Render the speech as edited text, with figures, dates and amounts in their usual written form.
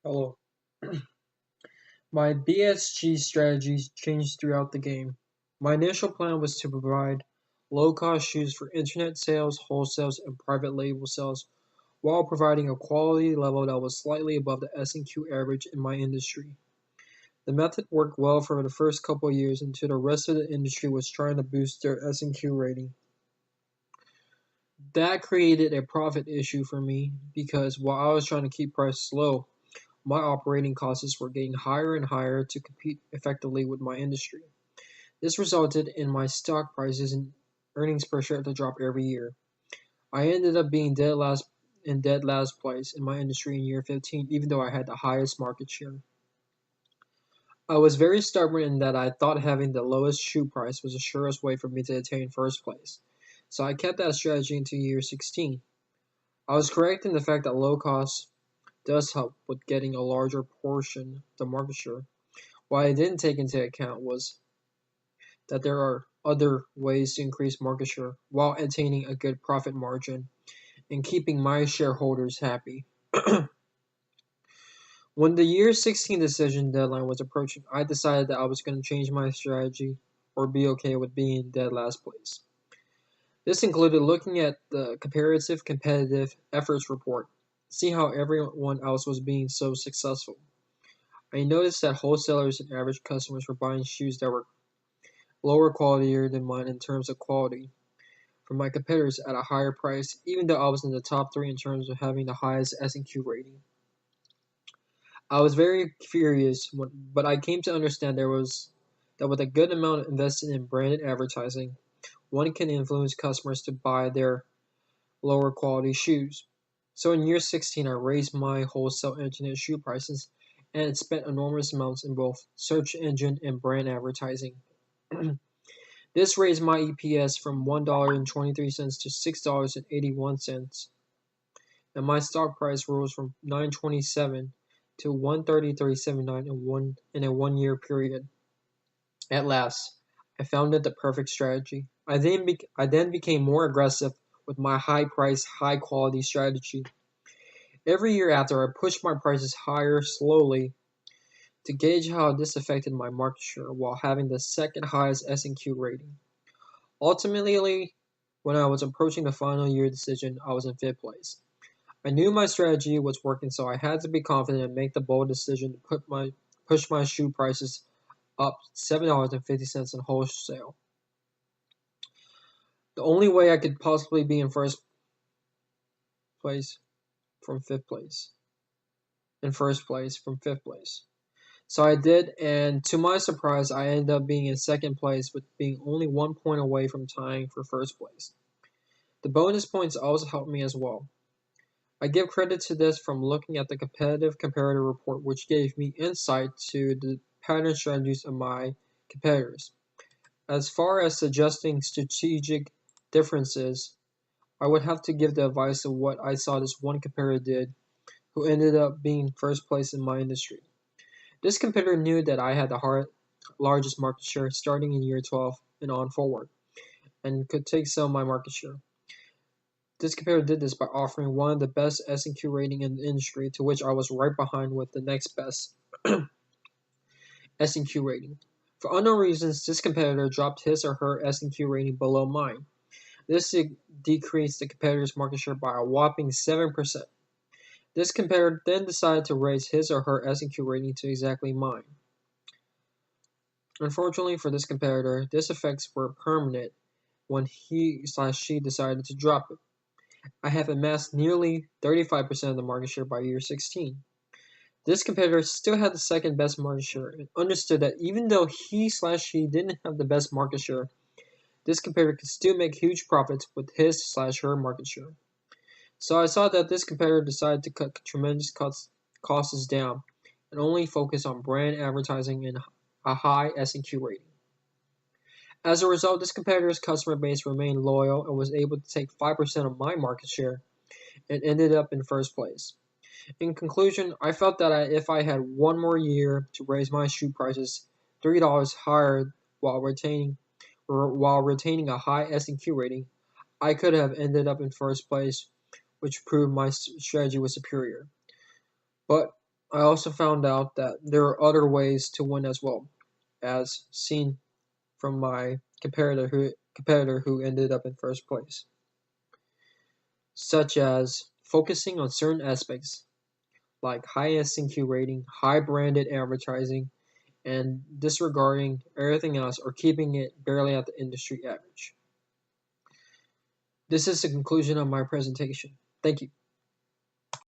Hello. My BSG strategies changed throughout the game. My initial plan was to provide low-cost shoes for internet sales, wholesales, and private label sales, while providing a quality level that was slightly above the S&Q average in my industry. The method worked well for the first couple of years until the rest of the industry was trying to boost their S&Q rating. That created a profit issue for me because while I was trying to keep prices low, my operating costs were getting higher and higher to compete effectively with my industry. This resulted in my stock prices and earnings per share to drop every year. I ended up being dead last place in my industry in year 15, even though I had the highest market share. I was very stubborn in that I thought having the lowest shoe price was the surest way for me to attain first place. So I kept that strategy into year 16. I was correct in the fact that low cost does help with getting a larger portion of the market share. What I didn't take into account was that there are other ways to increase market share while attaining a good profit margin and keeping my shareholders happy. When the year 16 decision deadline was approaching, I decided that I was going to change my strategy or be okay with being in dead last place. This included looking at the comparative competitive efforts report, see how everyone else was being so successful. I noticed that wholesalers and average customers were buying shoes that were lower quality than mine in terms of quality from my competitors at a higher price, even though I was in the top three in terms of having the highest S&Q rating. I was very furious, but I came to understand that with a good amount invested in branded advertising, one can influence customers to buy their lower quality shoes. So in year 16, I raised my wholesale internet shoe prices and spent enormous amounts in both search engine and brand advertising. This raised my EPS from $1.23 to $6.81, and my stock price rose from 9.27 to 133.79 in a 1 year period. At last, I found it the perfect strategy. I then became more aggressive with my high price, high quality strategy. Every year after, I pushed my prices higher slowly to gauge how this affected my market share while having the second highest S&Q rating. Ultimately, when I was approaching the final year decision, I was in fifth place. I knew my strategy was working, so I had to be confident and make the bold decision to push my shoe prices up $7.50 in wholesale. The only way I could possibly be in first place from fifth place. In first place from fifth place. So I did, and to my surprise, I ended up being in second place with being only 1 point away from tying for first place. The bonus points also helped me as well. I give credit to this from looking at the competitive comparator report, which gave me insight to the pattern strategies of my competitors. As far as suggesting strategic differences, I would have to give the advice of what I saw this one competitor did, who ended up being first place in my industry. This competitor knew that I had the largest market share starting in year 12 and on forward, and could take some of my market share. This competitor did this by offering one of the best S&Q rating in the industry, to which I was right behind with the next best S&Q rating. For unknown reasons, this competitor dropped his or her S&Q rating below mine. This decreased the competitor's market share by a whopping 7%. This competitor then decided to raise his or her S&Q rating to exactly mine. Unfortunately for this competitor, this effects were permanent when he/she decided to drop it. I have amassed nearly 35% of the market share by year 16. This competitor still had the second best market share and understood that even though he/she didn't have the best market share, this competitor could still make huge profits with his/her market share. So I saw that this competitor decided to cut tremendous costs down and only focus on brand advertising and a high S&Q rating. As a result, this competitor's customer base remained loyal and was able to take 5% of my market share and ended up in first place. In conclusion, I felt that if I had one more year to raise my shoe prices $3 higher while retaining a high S&Q rating, I could have ended up in first place, which proved my strategy was superior. But I also found out that there are other ways to win as well, as seen from my competitor who ended up in first place, such as focusing on certain aspects like high SNQ rating, high branded advertising, and disregarding everything else or keeping it barely at the industry average. This is the conclusion of my presentation. Thank you.